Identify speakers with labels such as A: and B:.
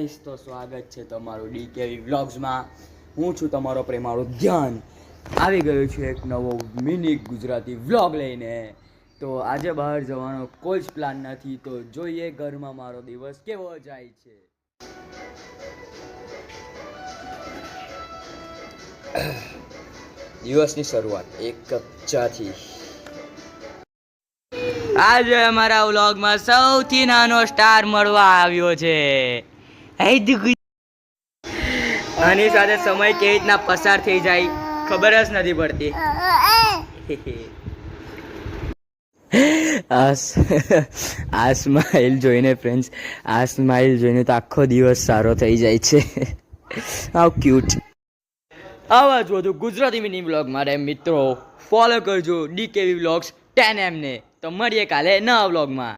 A: Guys, તો સ્વાગત છે તમારું ડીકેવી વ્લોગ્સમાં. હું છું તમારો પ્રેમાળો ધ્યાન. આવી ગયો છું એક નવો મિની ગુજરાતી વ્લોગ લઈને. તો આજે બહાર જવાનો કોઈ જ પ્લાન નથી, તો જોઈએ ઘરમાં મારો દિવસ કેવો જાય છે. દિવસની શરૂઆત એક કપ ચાથી. આજે અમારા વ્લોગમાં સૌથી નાનો સ્ટાર મળવા આવ્યો છે. આની સાથે સમય કેવી રીતના પસાર થઈ જાય ખબર જ નથી પડતી. આ સ્માઈલ જોઈને ફ્રેન્ડ્સ, આ સ્માઈલ જોઈને તો આખો દિવસ સારો થઈ જાય છે. How cute. આવા જ વધુ ગુજરાતી મિની વ્લોગ માટે મિત્રો ફોલો કરજો ડીકેવી વ્લોગ્સ 10M ને. તો મળીએ કાલે નવા વ્લોગમાં.